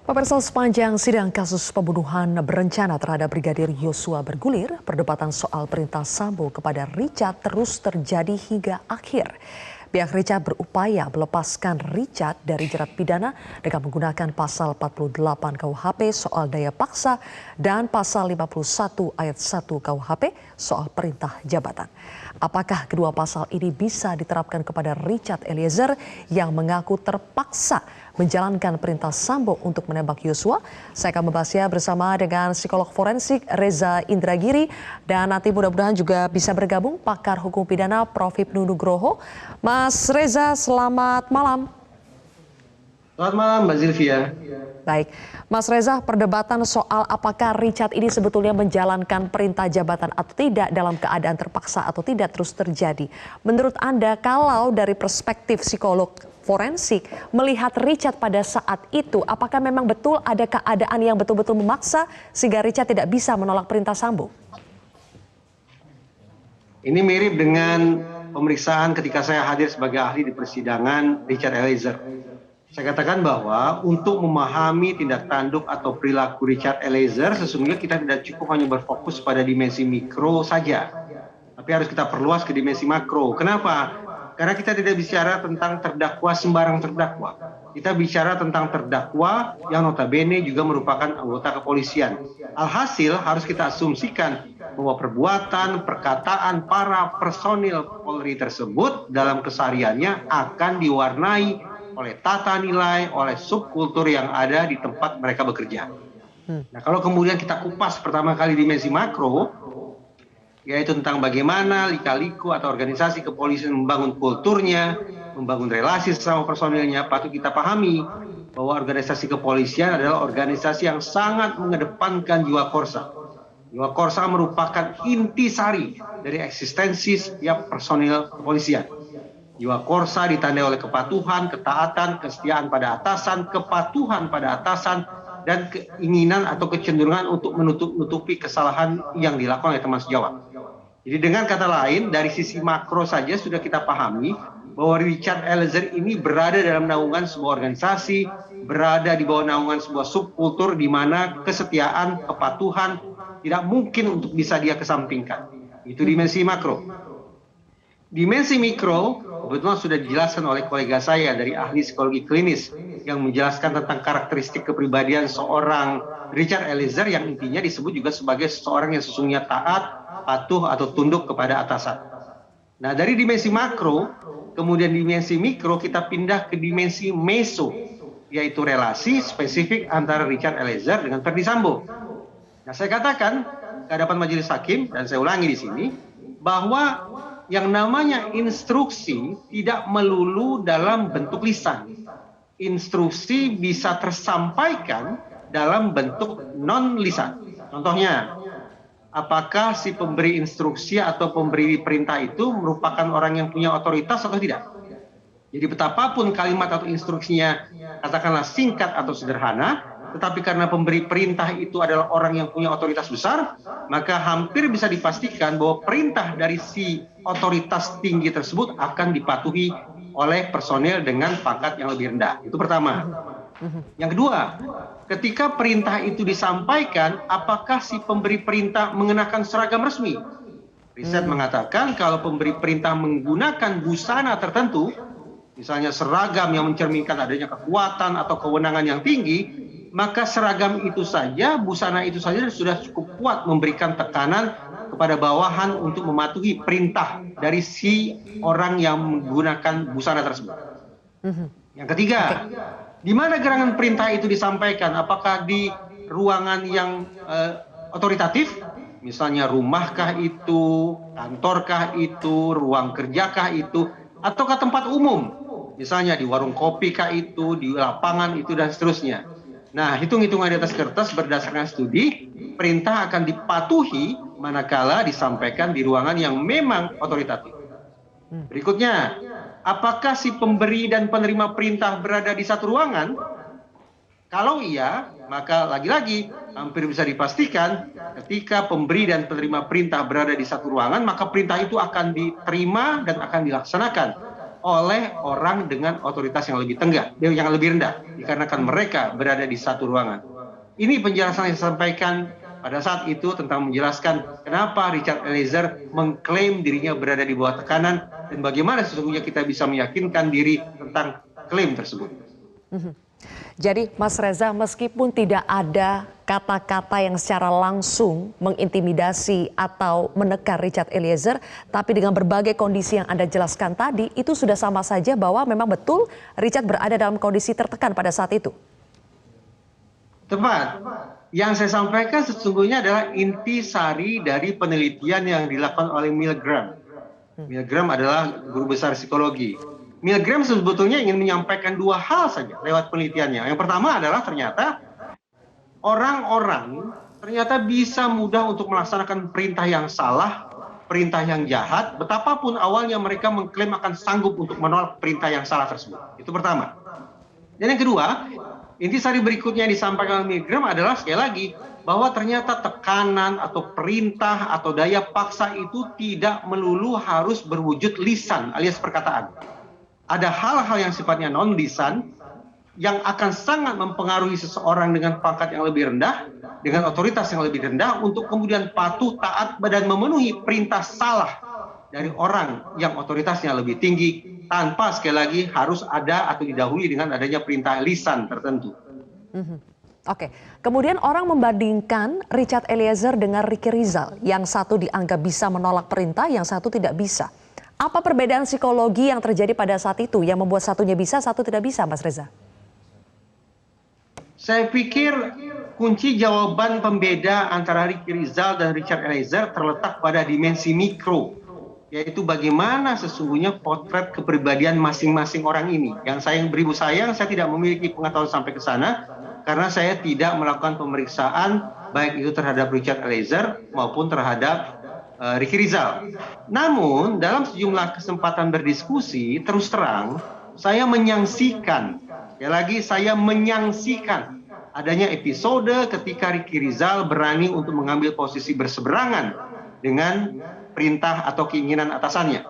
Pemirsa, sepanjang sidang kasus pembunuhan berencana terhadap Brigadir Yosua bergulir, perdebatan soal perintah Sambo kepada Richard terus terjadi hingga akhir. Pihak Richard berupaya melepaskan Richard dari jerat pidana dengan menggunakan pasal 48 KUHP soal daya paksa dan pasal 51 ayat 1 KUHP soal perintah jabatan. Apakah kedua pasal ini bisa diterapkan kepada Richard Eliezer yang mengaku terpaksa menjalankan perintah Sambo untuk menembak Yosua? Saya akan membahasnya bersama dengan psikolog forensik Reza Indragiri dan nanti mudah-mudahan juga bisa bergabung pakar hukum pidana Prof. Hipnu Nugroho. Mas Reza, selamat malam. Selamat malam Mbak Zilvia. Baik, Mas Reza, perdebatan soal apakah Richard ini sebetulnya menjalankan perintah jabatan atau tidak dalam keadaan terpaksa atau tidak terus terjadi. Menurut Anda, kalau dari perspektif psikolog forensik melihat Richard pada saat itu, apakah memang betul ada keadaan yang betul-betul memaksa sehingga Richard tidak bisa menolak perintah Sambo? Ini mirip dengan pemeriksaan ketika saya hadir sebagai ahli di persidangan Richard Eliezer. Saya katakan bahwa untuk memahami tindak tanduk atau perilaku Richard Eliezer, sesungguhnya kita tidak cukup hanya berfokus pada dimensi mikro saja, tapi harus kita perluas ke dimensi makro. Kenapa? Karena kita tidak bicara tentang terdakwa sembarang terdakwa. Kita bicara tentang terdakwa yang notabene juga merupakan anggota kepolisian. Alhasil harus kita asumsikan bahwa perbuatan, perkataan para personil Polri tersebut dalam kesehariannya akan diwarnai oleh tata nilai, oleh subkultur yang ada di tempat mereka bekerja. Nah, kalau kemudian kita kupas pertama kali dimensi makro, yaitu tentang bagaimana lika-liku atau organisasi kepolisian membangun kulturnya, membangun relasi sesama personilnya, patut kita pahami bahwa organisasi kepolisian adalah organisasi yang sangat mengedepankan jiwa korsa. Jiwa korsa merupakan intisari dari eksistensi setiap personil kepolisian. Jiwa korsa ditandai oleh kepatuhan, ketaatan, kesetiaan pada atasan, kepatuhan pada atasan, dan keinginan atau kecenderungan untuk menutupi kesalahan yang dilakukan oleh teman sejawat. Jadi dengan kata lain, dari sisi makro saja sudah kita pahami bahwa Richard Eliezer ini berada dalam naungan sebuah organisasi, berada di bawah naungan sebuah subkultur di mana kesetiaan, kepatuhan tidak mungkin untuk bisa dia kesampingkan. Itu dimensi makro. Dimensi mikro kebetulan sudah dijelaskan oleh kolega saya dari ahli psikologi klinis yang menjelaskan tentang karakteristik kepribadian seorang Richard Eliezer yang intinya disebut juga sebagai seseorang yang sesungguhnya taat, patuh atau tunduk kepada atasan. Nah, dari dimensi makro, kemudian dimensi mikro kita pindah ke dimensi meso, yaitu relasi spesifik antara Richard Eliezer dengan Verdi Sambo. Nah, saya katakan ke hadapan majelis hakim dan saya ulangi di sini bahwa yang namanya instruksi tidak melulu dalam bentuk lisan. Instruksi bisa tersampaikan dalam bentuk non-lisan. Contohnya, apakah si pemberi instruksi atau pemberi perintah itu merupakan orang yang punya otoritas atau tidak? Jadi betapapun kalimat atau instruksinya katakanlah singkat atau sederhana, tetapi karena pemberi perintah itu adalah orang yang punya otoritas besar, maka hampir bisa dipastikan bahwa perintah dari si otoritas tinggi tersebut akan dipatuhi oleh personel dengan pangkat yang lebih rendah. Itu pertama. Yang kedua, ketika perintah itu disampaikan, apakah si pemberi perintah mengenakan seragam resmi? Riset mengatakan kalau pemberi perintah menggunakan busana tertentu, misalnya seragam yang mencerminkan adanya kekuatan atau kewenangan yang tinggi, maka seragam itu saja, busana itu saja sudah cukup kuat memberikan tekanan kepada bawahan untuk mematuhi perintah dari si orang yang menggunakan busana tersebut. Yang ketiga, di mana gerangan perintah itu disampaikan? Apakah di ruangan yang otoritatif, misalnya rumahkah itu, kantorkah itu, ruang kerjakah itu, ataukah tempat umum, misalnya di warung kopi kah itu, di lapangan itu, dan seterusnya. Nah, hitung-hitungan di atas kertas berdasarkan studi, perintah akan dipatuhi manakala disampaikan di ruangan yang memang otoritatif. Berikutnya, apakah si pemberi dan penerima perintah berada di satu ruangan? Kalau iya, maka lagi-lagi hampir bisa dipastikan ketika pemberi dan penerima perintah berada di satu ruangan, maka perintah itu akan diterima dan akan dilaksanakan. oleh orang dengan otoritas yang lebih rendah, dikarenakan mereka berada di satu ruangan. Ini penjelasan yang disampaikan pada saat itu tentang menjelaskan kenapa Richard Eliezer mengklaim dirinya berada di bawah tekanan dan bagaimana sesungguhnya kita bisa meyakinkan diri tentang klaim tersebut. Jadi Mas Reza, meskipun tidak ada kata-kata yang secara langsung mengintimidasi atau menekan Richard Eliezer, tapi dengan berbagai kondisi yang Anda jelaskan tadi, itu sudah sama saja bahwa memang betul Richard berada dalam kondisi tertekan pada saat itu. Tepat. Yang saya sampaikan sesungguhnya adalah intisari dari penelitian yang dilakukan oleh Milgram. Milgram adalah guru besar psikologi. Milgram sebetulnya ingin menyampaikan dua hal saja lewat penelitiannya. Yang pertama adalah ternyata orang-orang ternyata bisa mudah untuk melaksanakan perintah yang salah, perintah yang jahat, betapapun awalnya mereka mengklaim akan sanggup untuk menolak perintah yang salah tersebut. Itu pertama. Dan yang kedua, intisari berikutnya yang disampaikan oleh Milgram adalah sekali lagi bahwa ternyata tekanan atau perintah atau daya paksa itu tidak melulu harus berwujud lisan alias perkataan. Ada hal-hal yang sifatnya non-lisan yang akan sangat mempengaruhi seseorang dengan pangkat yang lebih rendah, dengan otoritas yang lebih rendah untuk kemudian patuh, taat, dan memenuhi perintah salah dari orang yang otoritasnya lebih tinggi tanpa sekali lagi harus ada atau didahului dengan adanya perintah lisan tertentu. Oke, kemudian orang membandingkan Richard Eliezer dengan Ricky Rizal, yang satu dianggap bisa menolak perintah, yang satu tidak bisa. Apa perbedaan psikologi yang terjadi pada saat itu yang membuat satunya bisa, satu tidak bisa, Mas Reza? Saya pikir kunci jawaban pembeda antara Ricky Rizal dan Richard Eliezer terletak pada dimensi mikro, yaitu bagaimana sesungguhnya potret kepribadian masing-masing orang ini. Yang saya beribu sayang, saya tidak memiliki pengetahuan sampai ke sana, karena saya tidak melakukan pemeriksaan baik itu terhadap Richard Eliezer maupun terhadap Ricky Rizal. Namun dalam sejumlah kesempatan berdiskusi, terus terang saya menyaksikan adanya episode ketika Ricky Rizal berani untuk mengambil posisi berseberangan dengan perintah atau keinginan atasannya.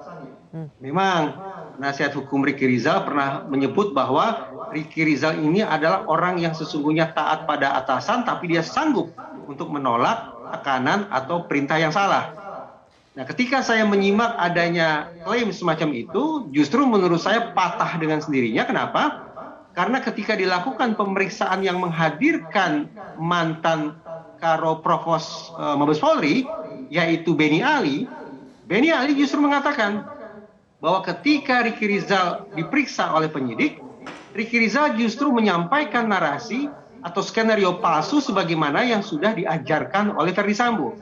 Memang penasihat hukum Ricky Rizal pernah menyebut bahwa Ricky Rizal ini adalah orang yang sesungguhnya taat pada atasan, tapi dia sanggup untuk menolak tekanan atau perintah yang salah. Nah, ketika saya menyimak adanya klaim semacam itu, justru menurut saya patah dengan sendirinya. Kenapa? Karena ketika dilakukan pemeriksaan yang menghadirkan mantan Karo Provos Mabes Polri, yaitu Benny Ali justru mengatakan bahwa ketika Ricky Rizal diperiksa oleh penyidik, Ricky Rizal justru menyampaikan narasi atau skenario palsu sebagaimana yang sudah diajarkan oleh Ferdy Sambo.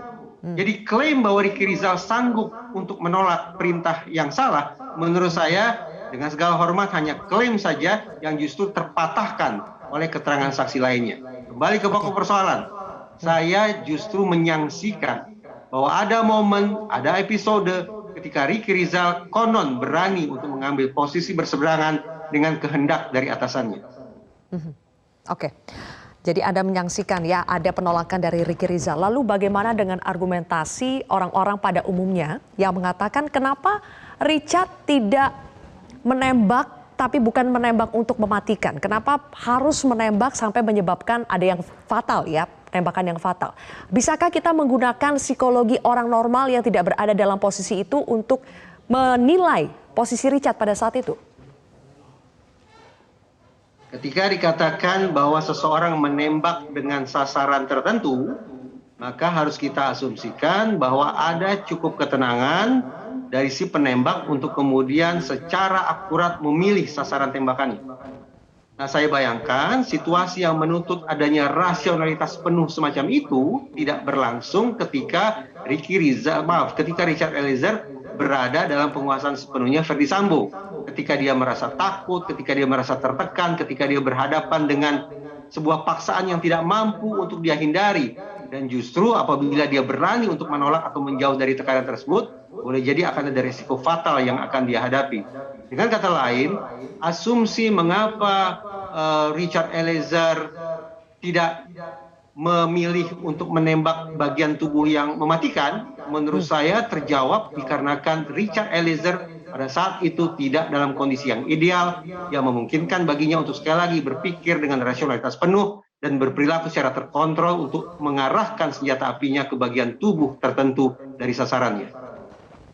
Jadi klaim bahwa Ricky Rizal sanggup untuk menolak perintah yang salah, menurut saya dengan segala hormat hanya klaim saja yang justru terpatahkan oleh keterangan saksi lainnya. Kembali ke pokok persoalan, saya justru menyaksikan bahwa ada momen, ada episode ketika Ricky Rizal konon berani untuk mengambil posisi berseberangan dengan kehendak dari atasannya. Oke. Jadi Anda menyaksikan ya ada penolakan dari Ricky Rizal. Lalu bagaimana dengan argumentasi orang-orang pada umumnya yang mengatakan kenapa Richard tidak menembak tapi bukan menembak untuk mematikan? Kenapa harus menembak sampai menyebabkan ada yang fatal ya, tembakan yang fatal? Bisakah kita menggunakan psikologi orang normal yang tidak berada dalam posisi itu untuk menilai posisi Richard pada saat itu? Ketika dikatakan bahwa seseorang menembak dengan sasaran tertentu, maka harus kita asumsikan bahwa ada cukup ketenangan dari si penembak untuk kemudian secara akurat memilih sasaran tembakannya. Nah, saya bayangkan situasi yang menuntut adanya rasionalitas penuh semacam itu tidak berlangsung ketika Richard Eliezer berada dalam penguasaan sepenuhnya Ferdy Sambo. Ketika dia merasa takut, ketika dia merasa tertekan, ketika dia berhadapan dengan sebuah paksaan yang tidak mampu untuk dia hindari. Dan justru apabila dia berani untuk menolak atau menjauh dari tekanan tersebut, boleh jadi akan ada risiko fatal yang akan dia hadapi. Dengan kata lain, asumsi mengapa Richard Eliezer tidak memilih untuk menembak bagian tubuh yang mematikan, menurut saya terjawab dikarenakan Richard Eliezer pada saat itu tidak dalam kondisi yang ideal, yang memungkinkan baginya untuk sekali lagi berpikir dengan rasionalitas penuh dan berperilaku secara terkontrol untuk mengarahkan senjata apinya ke bagian tubuh tertentu dari sasarannya.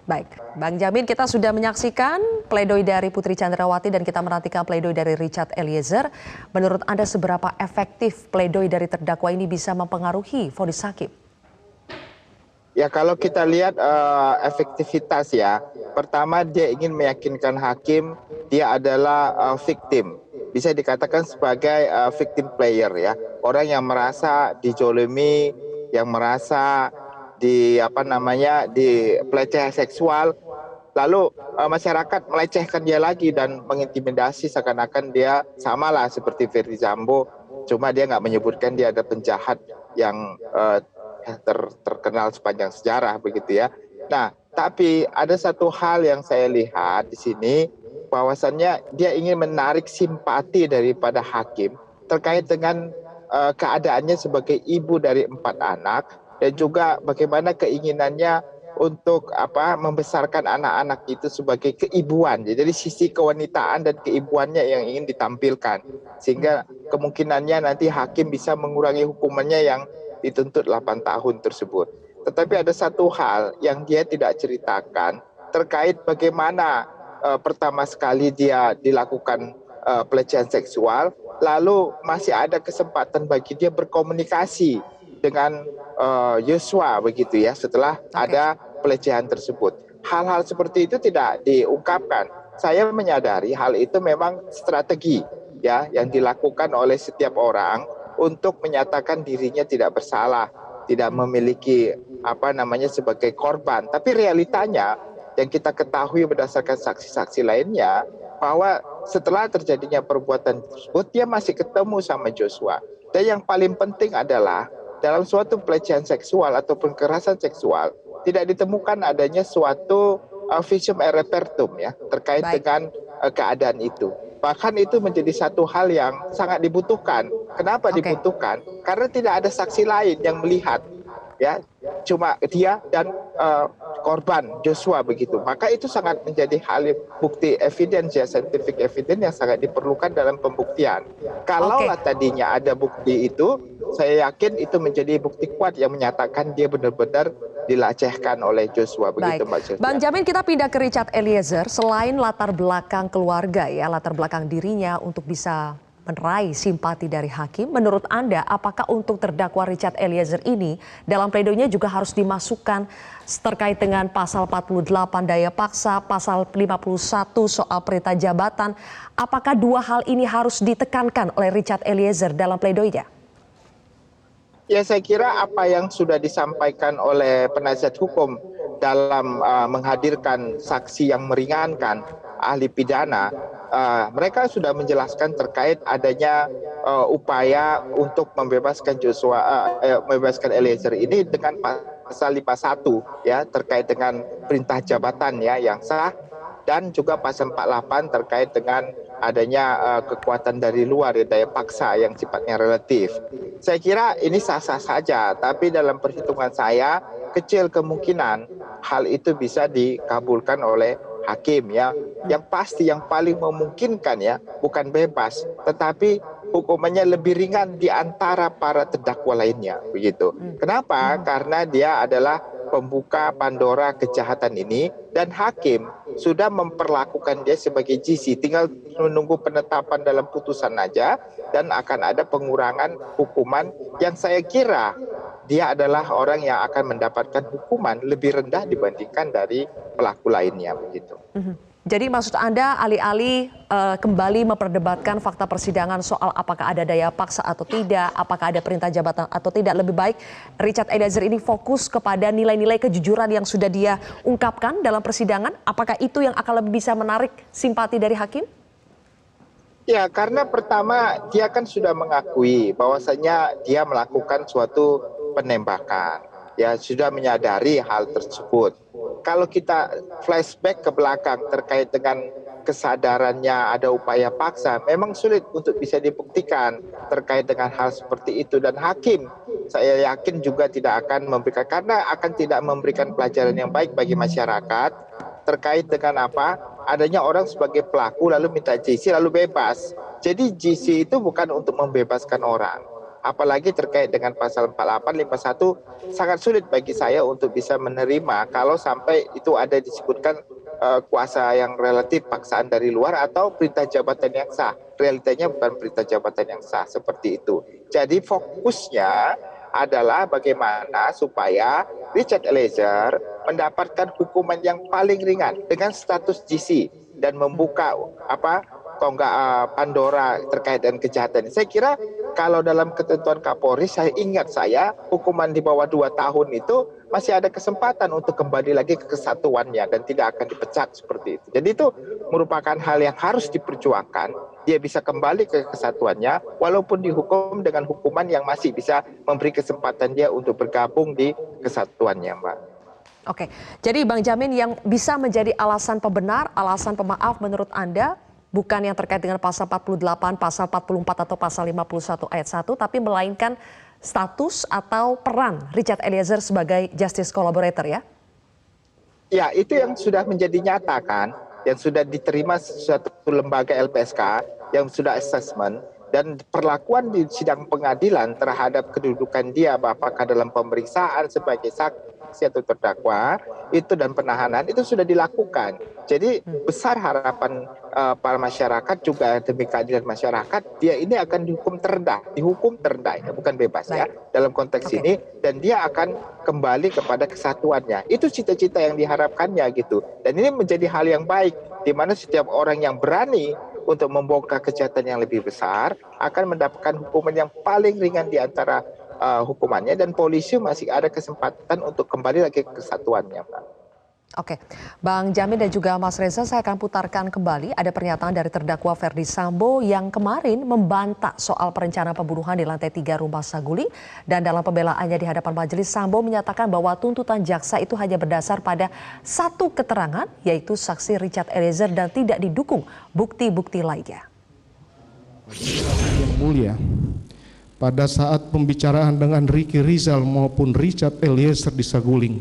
Baik, Bang Jamin, kita sudah menyaksikan pledoi dari Putri Chandrawati dan kita menantikan pledoi dari Richard Eliezer. Menurut Anda seberapa efektif pledoi dari terdakwa ini bisa mempengaruhi vonis hakim? Ya, kalau kita lihat efektivitas ya, pertama dia ingin meyakinkan hakim dia adalah victim. Bisa dikatakan sebagai victim player ya, orang yang merasa dijolimi, yang merasa di pelecehan seksual, lalu masyarakat melecehkan dia lagi dan mengintimidasi seakan-akan dia samalah seperti Verdi Sambo, cuma dia nggak menyebutkan dia ada penjahat yang terkenal sepanjang sejarah begitu ya. Nah, tapi ada satu hal yang saya lihat di sini, bahwasannya dia ingin menarik simpati daripada hakim terkait dengan keadaannya sebagai ibu dari 4 anak dan juga bagaimana keinginannya untuk membesarkan anak-anak itu sebagai keibuan. Jadi sisi kewanitaan dan keibuannya yang ingin ditampilkan. Sehingga kemungkinannya nanti hakim bisa mengurangi hukumannya yang dituntut 8 tahun tersebut. Tetapi ada satu hal yang dia tidak ceritakan terkait bagaimana pertama sekali dia dilakukan pelecehan seksual, lalu masih ada kesempatan bagi dia berkomunikasi dengan Yosua begitu ya setelah ada pelecehan tersebut. Hal-hal seperti itu tidak diungkapkan. Saya menyadari hal itu memang strategi ya yang dilakukan oleh setiap orang untuk menyatakan dirinya tidak bersalah, tidak memiliki sebagai korban. Tapi realitanya yang kita ketahui berdasarkan saksi-saksi lainnya bahwa setelah terjadinya perbuatan tersebut dia masih ketemu sama Joshua. Dan yang paling penting adalah dalam suatu pelecehan seksual atau kekerasan seksual tidak ditemukan adanya suatu visum et repertum ya terkait dengan keadaan itu. Bahkan itu menjadi satu hal yang sangat dibutuhkan. Kenapa dibutuhkan? Karena tidak ada saksi lain yang melihat ya, cuma dia dan korban Joshua begitu. Maka itu sangat menjadi hal bukti evidence ya, scientific evidence yang sangat diperlukan dalam pembuktian. Kalaulah tadinya ada bukti itu, saya yakin itu menjadi bukti kuat yang menyatakan dia benar-benar dilecehkan oleh Joshua begitu Mbak Cynthia. Bang Jamin, kita pindah ke Richard Eliezer. Selain latar belakang keluarga ya, latar belakang dirinya untuk bisa meraih simpati dari hakim, menurut Anda apakah untuk terdakwa Richard Eliezer ini dalam pledoinya juga harus dimasukkan terkait dengan pasal 48 daya paksa, pasal 51 soal perintah jabatan? Apakah dua hal ini harus ditekankan oleh Richard Eliezer dalam pledoinya? Ya, saya kira apa yang sudah disampaikan oleh penasihat hukum dalam menghadirkan saksi yang meringankan ahli pidana, mereka sudah menjelaskan terkait adanya upaya untuk membebaskan membebaskan Eliezer ini dengan pasal 51 ya terkait dengan perintah jabatan ya yang sah, dan juga pasal 48 terkait dengan adanya kekuatan dari luar ya, daya paksa yang sifatnya relatif. Saya kira ini sah-sah saja, tapi dalam perhitungan saya kecil kemungkinan hal itu bisa dikabulkan oleh hakim ya. Yang pasti yang paling memungkinkan ya bukan bebas, tetapi hukumannya lebih ringan di antara para terdakwa lainnya begitu. Kenapa? Karena dia adalah pembuka Pandora kejahatan ini dan hakim sudah memperlakukan dia sebagai GC, tinggal menunggu penetapan dalam putusan aja dan akan ada pengurangan hukuman yang saya kira dia adalah orang yang akan mendapatkan hukuman lebih rendah dibandingkan dari pelaku lainnya begitu. Jadi maksud Anda alih-alih kembali memperdebatkan fakta persidangan soal apakah ada daya paksa atau tidak, apakah ada perintah jabatan atau tidak, lebih baik Richard Eliezer ini fokus kepada nilai-nilai kejujuran yang sudah dia ungkapkan dalam persidangan? Apakah itu yang akan lebih bisa menarik simpati dari hakim? Ya, karena pertama dia kan sudah mengakui bahwasanya dia melakukan suatu penembakan. Ya, sudah menyadari hal tersebut. Kalau kita flashback ke belakang terkait dengan kesadarannya ada upaya paksa, memang sulit untuk bisa dibuktikan terkait dengan hal seperti itu. Dan hakim saya yakin juga tidak akan memberikan, karena akan tidak memberikan pelajaran yang baik bagi masyarakat terkait dengan apa? Adanya orang sebagai pelaku lalu minta GC lalu bebas. Jadi GC itu bukan untuk membebaskan orang. Apalagi terkait dengan pasal 48, 51 sangat sulit bagi saya untuk bisa menerima kalau sampai itu ada disebutkan kuasa yang relatif paksaan dari luar atau perintah jabatan yang sah. Realitanya bukan perintah jabatan yang sah seperti itu. Jadi fokusnya adalah bagaimana supaya Richard Eliezer mendapatkan hukuman yang paling ringan dengan status GC dan membuka tonggak Pandora terkait dengan kejahatan. Saya kira kalau dalam ketentuan Kapolri, saya hukuman di bawah 2 tahun itu masih ada kesempatan untuk kembali lagi ke kesatuannya dan tidak akan dipecat seperti itu. Jadi itu merupakan hal yang harus diperjuangkan. Dia bisa kembali ke kesatuannya walaupun dihukum dengan hukuman yang masih bisa memberi kesempatan dia untuk bergabung di kesatuannya, Mbak. Oke, jadi Bang Jamin, yang bisa menjadi alasan pembenar, alasan pemaaf menurut Anda bukan yang terkait dengan pasal 48, pasal 44 atau pasal 51 ayat 1, tapi melainkan status atau peran Richard Eliezer sebagai justice collaborator ya? Ya, itu yang sudah menjadi nyata kan, yang sudah diterima suatu lembaga LPSK yang sudah assessment dan perlakuan di sidang pengadilan terhadap kedudukan dia apakah dalam pemeriksaan sebagai saksi atau terdakwa itu dan penahanan itu sudah dilakukan. Jadi besar harapan para masyarakat juga demi keadilan masyarakat, dia ini akan dihukum terendah ya, bukan bebas ya dalam konteks ini, dan dia akan kembali kepada kesatuannya. Itu cita-cita yang diharapkannya gitu. Dan ini menjadi hal yang baik di mana setiap orang yang berani untuk membongkar kejahatan yang lebih besar akan mendapatkan hukuman yang paling ringan di antara hukumannya, dan polisi masih ada kesempatan untuk kembali lagi ke kesatuannya, Pak. Oke, Bang Jamin dan juga Mas Reza, saya akan putarkan kembali ada pernyataan dari terdakwa Ferdy Sambo yang kemarin membantah soal perencanaan pembunuhan di lantai 3 rumah Saguling, dan dalam pembelaannya di hadapan majelis, Sambo menyatakan bahwa tuntutan jaksa itu hanya berdasar pada satu keterangan, yaitu saksi Richard Eliezer, dan tidak didukung bukti-bukti lainnya. Yang mulia, pada saat pembicaraan dengan Ricky Rizal maupun Richard Eliezer di Saguling,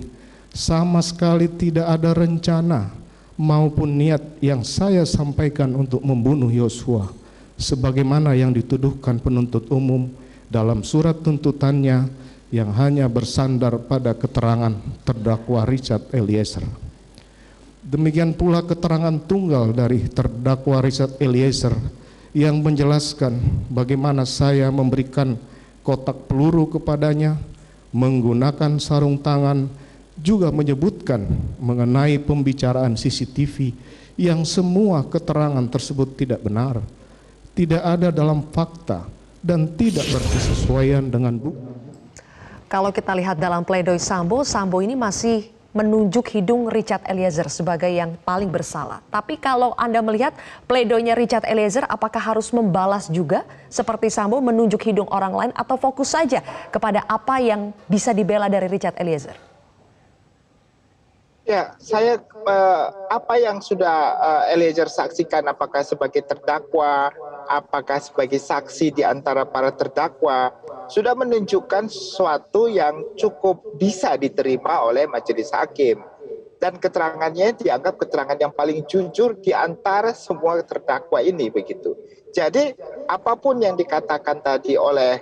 sama sekali tidak ada rencana maupun niat yang saya sampaikan untuk membunuh Yosua sebagaimana yang dituduhkan penuntut umum dalam surat tuntutannya yang hanya bersandar pada keterangan terdakwa Richard Eliezer. Demikian pula keterangan tunggal dari terdakwa Richard Eliezer yang menjelaskan bagaimana saya memberikan kotak peluru kepadanya, menggunakan sarung tangan, juga menyebutkan mengenai pembicaraan CCTV yang semua keterangan tersebut tidak benar, tidak ada dalam fakta, dan tidak berkesesuaian dengan bukti. Kalau kita lihat dalam pledoi Sambo, Sambo ini masih menunjuk hidung Richard Eliezer sebagai yang paling bersalah. Tapi kalau Anda melihat pledoinya Richard Eliezer, apakah harus membalas juga seperti Sambo menunjuk hidung orang lain, atau fokus saja kepada apa yang bisa dibela dari Richard Eliezer? Ya, saya apa yang sudah Eliezer saksikan, apakah sebagai terdakwa, apakah sebagai saksi di antara para terdakwa, sudah menunjukkan sesuatu yang cukup bisa diterima oleh majelis hakim. Dan keterangannya dianggap keterangan yang paling jujur di antara semua terdakwa ini, begitu. Jadi apapun yang dikatakan tadi oleh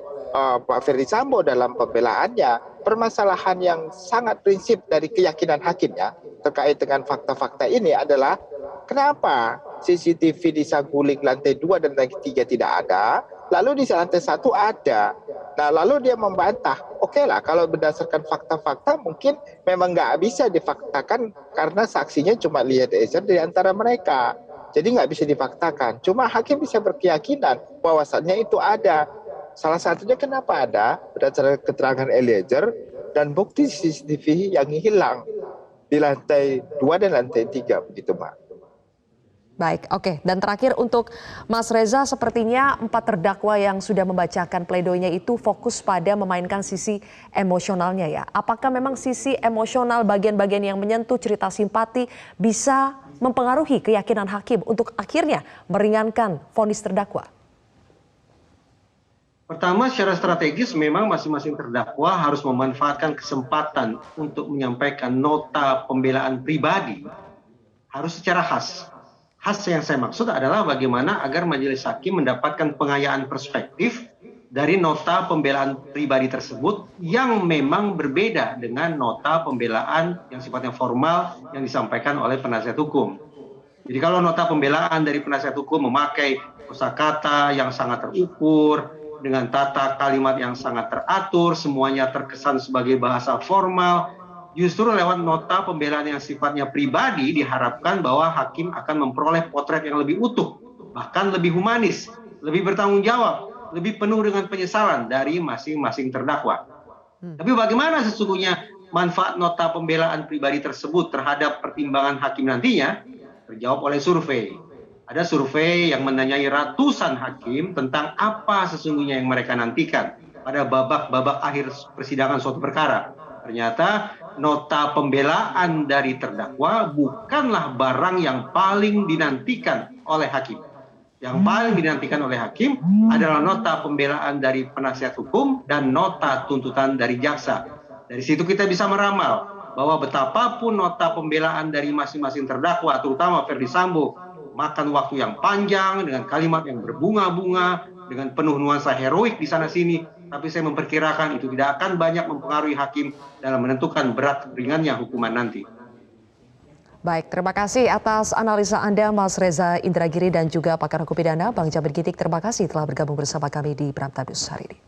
Pak Ferdy Sambo dalam pembelaannya, permasalahan yang sangat prinsip dari keyakinan hakimnya terkait dengan fakta-fakta ini adalah kenapa CCTV di Saguling lantai 2 dan lantai 3 tidak ada, lalu di lantai 1 ada. Nah, lalu dia membantah, oke lah kalau berdasarkan fakta-fakta mungkin memang nggak bisa difaktakan karena saksinya cuma lihat Eliezer di antara mereka. Jadi nggak bisa difaktakan. Cuma hakim bisa berkeyakinan bahwasannya itu ada. Salah satunya kenapa ada berdasarkan keterangan Eliezer dan bukti CCTV yang hilang di lantai 2 dan lantai 3, begitu, Mbak. Baik, oke. Dan terakhir untuk Mas Reza, sepertinya 4 terdakwa yang sudah membacakan pledoinya itu fokus pada memainkan sisi emosionalnya ya. Apakah memang sisi emosional bagian-bagian yang menyentuh cerita simpati bisa mempengaruhi keyakinan hakim untuk akhirnya meringankan vonis terdakwa? Pertama, secara strategis memang masing-masing terdakwa harus memanfaatkan kesempatan untuk menyampaikan nota pembelaan pribadi harus secara khas. Khas yang saya maksud adalah bagaimana agar majelis hakim mendapatkan pengayaan perspektif dari nota pembelaan pribadi tersebut yang memang berbeda dengan nota pembelaan yang sifatnya formal yang disampaikan oleh penasihat hukum. Jadi kalau nota pembelaan dari penasihat hukum memakai kosakata yang sangat terukur, dengan tata kalimat yang sangat teratur, semuanya terkesan sebagai bahasa formal, justru lewat nota pembelaan yang sifatnya pribadi diharapkan bahwa hakim akan memperoleh potret yang lebih utuh, bahkan lebih humanis, lebih bertanggung jawab, lebih penuh dengan penyesalan dari masing-masing terdakwa. Tapi bagaimana sesungguhnya manfaat nota pembelaan pribadi tersebut terhadap pertimbangan hakim nantinya? Terjawab oleh survei. Ada survei yang menanyai ratusan hakim tentang apa sesungguhnya yang mereka nantikan pada babak-babak akhir persidangan suatu perkara. Ternyata nota pembelaan dari terdakwa bukanlah barang yang paling dinantikan oleh hakim. Yang paling dinantikan oleh hakim adalah nota pembelaan dari penasihat hukum dan nota tuntutan dari jaksa. Dari situ kita bisa meramal bahwa betapapun nota pembelaan dari masing-masing terdakwa, terutama Ferdy Sambo, makan waktu yang panjang dengan kalimat yang berbunga-bunga, dengan penuh nuansa heroik di sana-sini, tapi saya memperkirakan itu tidak akan banyak mempengaruhi hakim dalam menentukan berat ringannya hukuman nanti. Baik, terima kasih atas analisa Anda Mas Reza Indragiri dan juga pakar hukum pidana Bang Jabir Ginting. Terima kasih telah bergabung bersama kami di Prime Time News hari ini.